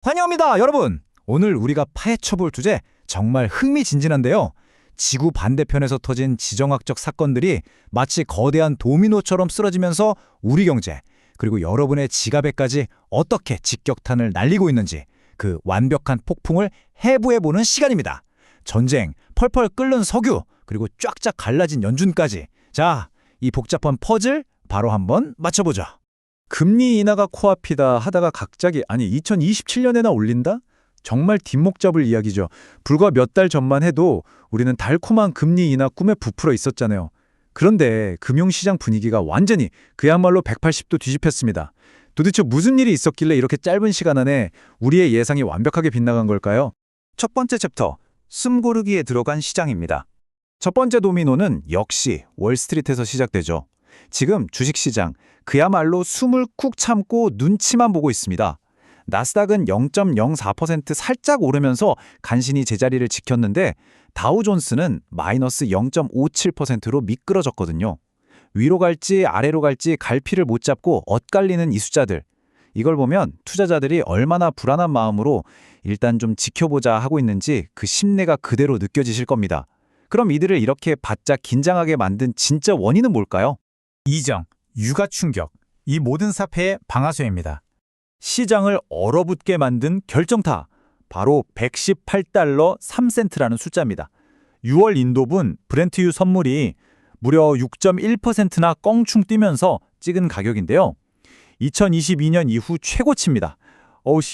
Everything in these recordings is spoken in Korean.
환영합니다, 여러분! 오늘 우리가 파헤쳐볼 주제 정말 흥미진진한데요. 지구 반대편에서 터진 지정학적 사건들이 마치 거대한 도미노처럼 쓰러지면서 우리 경제, 그리고 여러분의 지갑에까지 어떻게 직격탄을 날리고 있는지 그 완벽한 폭풍을 해부해보는 시간입니다. 전쟁, 펄펄 끓는 석유, 그리고 쫙쫙 갈라진 연준까지. 자, 이 복잡한 퍼즐 바로 한번 맞춰보죠. 금리 인하가 코앞이다 하다가 갑자기 2027년에나 올린다? 정말 뒷목 잡을 이야기죠. 불과 몇 달 전만 해도 우리는 달콤한 금리 인하 꿈에 부풀어 있었잖아요. 그런데 금융시장 분위기가 완전히 그야말로 180도 뒤집혔습니다. 도대체 무슨 일이 있었길래 이렇게 짧은 시간 안에 우리의 예상이 완벽하게 빗나간 걸까요? 첫 번째 챕터, 숨 고르기에 들어간 시장입니다. 첫 번째 도미노는 역시 월스트리트에서 시작되죠. 지금 주식시장, 그야말로 숨을 쿡 참고 눈치만 보고 있습니다. 나스닥은 0.04% 살짝 오르면서 간신히 제자리를 지켰는데 다우존스는 마이너스 0.57%로 미끄러졌거든요. 위로 갈지 아래로 갈지 갈피를 못 잡고 엇갈리는 이 숫자들. 이걸 보면 투자자들이 얼마나 불안한 마음으로 일단 좀 지켜보자 하고 있는지 그 심내가 그대로 느껴지실 겁니다. 그럼 이들을 이렇게 바짝 긴장하게 만든 진짜 원인은 뭘까요? 이정, 유가 충격, 이 모든 사태의 방아쇠입니다. 시장을 얼어붙게 만든 결정타, 바로 118달러 3센트라는 숫자입니다. 6월 인도분 브렌트유 선물이 무려 6.1%나 껑충 뛰면서 찍은 가격인데요. 2022년 이후 최고치입니다.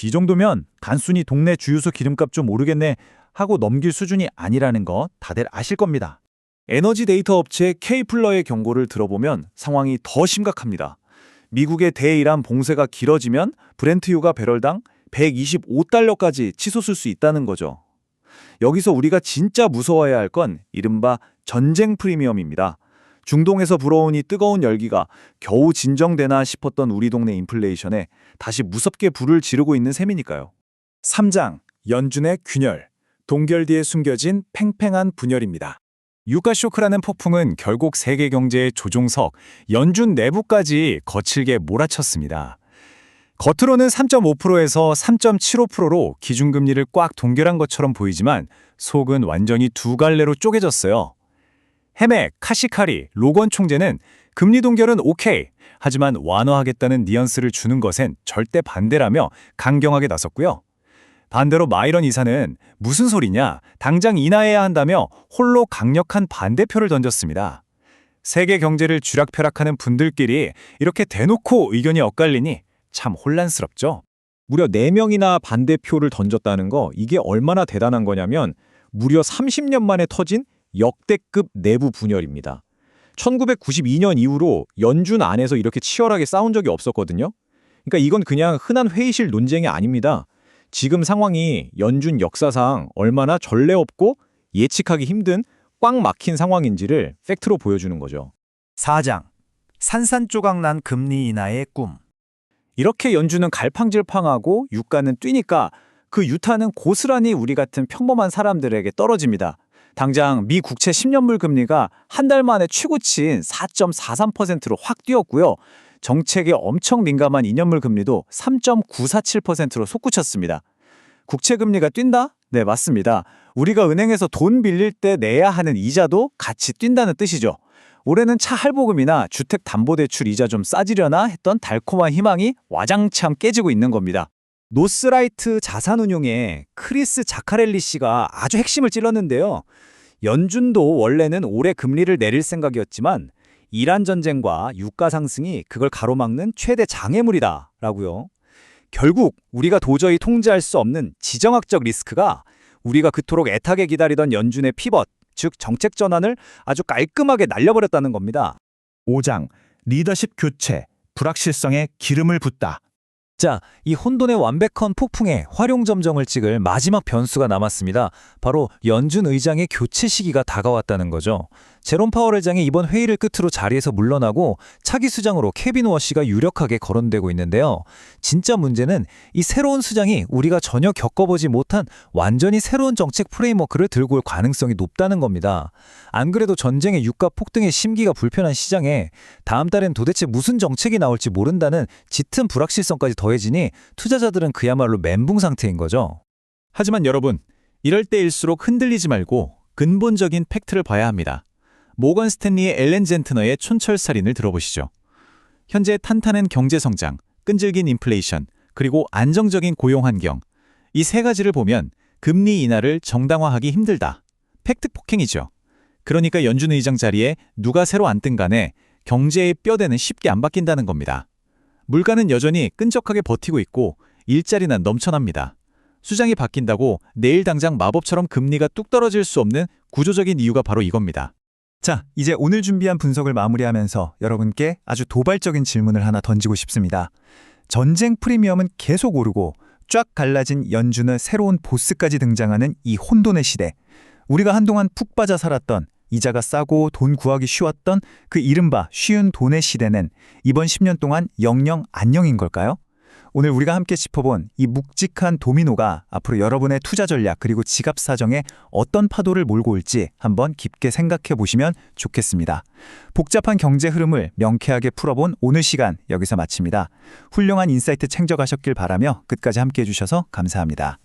이 정도면 단순히 동네 주유소 기름값 좀 오르겠네 하고 넘길 수준이 아니라는 거 다들 아실 겁니다. 에너지 데이터 업체 K플러의 경고를 들어보면 상황이 더 심각합니다. 미국의 대이란 봉쇄가 길어지면 브렌트유가 배럴당 125달러까지 치솟을 수 있다는 거죠. 여기서 우리가 진짜 무서워해야 할 건 이른바 전쟁 프리미엄입니다. 중동에서 불어온 이 뜨거운 열기가 겨우 진정되나 싶었던 우리 동네 인플레이션에 다시 무섭게 불을 지르고 있는 셈이니까요. 3장, 연준의 균열, 동결 뒤에 숨겨진 팽팽한 분열입니다. 유가 쇼크라는 폭풍은 결국 세계 경제의 조종석, 연준 내부까지 거칠게 몰아쳤습니다. 겉으로는 3.5%에서 3.75%로 기준금리를 꽉 동결한 것처럼 보이지만 속은 완전히 두 갈래로 쪼개졌어요. 헤맥, 카시카리, 로건 총재는 금리 동결은 오케이, 하지만 완화하겠다는 뉘앙스를 주는 것엔 절대 반대라며 강경하게 나섰고요. 반대로 마이런 이사는 무슨 소리냐, 당장 인하해야 한다며 홀로 강력한 반대표를 던졌습니다. 세계 경제를 쥐락펴락하는 분들끼리 이렇게 대놓고 의견이 엇갈리니 참 혼란스럽죠. 무려 4명이나 반대표를 던졌다는 거, 이게 얼마나 대단한 거냐면 무려 30년 만에 터진 역대급 내부 분열입니다. 1992년 이후로 연준 안에서 이렇게 치열하게 싸운 적이 없었거든요. 그러니까 이건 그냥 흔한 회의실 논쟁이 아닙니다. 지금 상황이 연준 역사상 얼마나 전례 없고 예측하기 힘든 꽉 막힌 상황인지를 팩트로 보여주는 거죠. 4장, 산산조각난 금리 인하의 꿈. 이렇게 연준은 갈팡질팡하고 유가는 뛰니까 그 유타는 고스란히 우리 같은 평범한 사람들에게 떨어집니다. 당장 미 국채 10년물 금리가 한 달 만에 최고치인 4.43%로 확 뛰었고요. 정책에 엄청 민감한 2년물 금리도 3.947%로 솟구쳤습니다. 국채 금리가 뛴다? 네, 맞습니다. 우리가 은행에서 돈 빌릴 때 내야 하는 이자도 같이 뛴다는 뜻이죠. 올해는 차 할부금이나 주택담보대출 이자 좀 싸지려나 했던 달콤한 희망이 와장창 깨지고 있는 겁니다. 노스라이트 자산운용의 크리스 자카렐리 씨가 아주 핵심을 찔렀는데요. 연준도 원래는 올해 금리를 내릴 생각이었지만 이란 전쟁과 유가 상승이 그걸 가로막는 최대 장애물이다라고요. 결국 우리가 도저히 통제할 수 없는 지정학적 리스크가 우리가 그토록 애타게 기다리던 연준의 피벗, 즉 정책 전환을 아주 깔끔하게 날려버렸다는 겁니다. 5장, 리더십 교체, 불확실성에 기름을 붓다. 자, 이 혼돈의 완벽한 폭풍에 활용점정을 찍을 마지막 변수가 남았습니다. 바로 연준 의장의 교체 시기가 다가왔다는 거죠. 제롬 파월 회장이 이번 회의를 끝으로 자리에서 물러나고 차기 수장으로 케빈 워시가 유력하게 거론되고 있는데요. 진짜 문제는 이 새로운 수장이 우리가 전혀 겪어보지 못한 완전히 새로운 정책 프레임워크를 들고 올 가능성이 높다는 겁니다. 안 그래도 전쟁의 유가 폭등에 심기가 불편한 시장에 다음 달엔 도대체 무슨 정책이 나올지 모른다는 짙은 불확실성까지 더해지니 투자자들은 그야말로 멘붕 상태인 거죠. 하지만 여러분, 이럴 때일수록 흔들리지 말고 근본적인 팩트를 봐야 합니다. 모건 스탠리의 엘렌 젠트너의 촌철살인을 들어보시죠. 현재 탄탄한 경제 성장, 끈질긴 인플레이션, 그리고 안정적인 고용 환경, 이 세 가지를 보면 금리 인하를 정당화하기 힘들다. 팩트 폭행이죠. 그러니까 연준 의장 자리에 누가 새로 앉든 간에 경제의 뼈대는 쉽게 안 바뀐다는 겁니다. 물가는 여전히 끈적하게 버티고 있고 일자리는 넘쳐납니다. 수장이 바뀐다고 내일 당장 마법처럼 금리가 뚝 떨어질 수 없는 구조적인 이유가 바로 이겁니다. 자, 이제 오늘 준비한 분석을 마무리하면서 여러분께 아주 도발적인 질문을 하나 던지고 싶습니다. 전쟁 프리미엄은 계속 오르고 쫙 갈라진 연준의 새로운 보스까지 등장하는 이 혼돈의 시대. 우리가 한동안 푹 빠져 살았던, 이자가 싸고 돈 구하기 쉬웠던 그 이른바 쉬운 돈의 시대는 이번 10년 동안 영영 안녕인 걸까요? 오늘 우리가 함께 짚어본 이 묵직한 도미노가 앞으로 여러분의 투자 전략 그리고 지갑 사정에 어떤 파도를 몰고 올지 한번 깊게 생각해 보시면 좋겠습니다. 복잡한 경제 흐름을 명쾌하게 풀어본 오늘 시간 여기서 마칩니다. 훌륭한 인사이트 챙겨가셨길 바라며 끝까지 함께 해주셔서 감사합니다.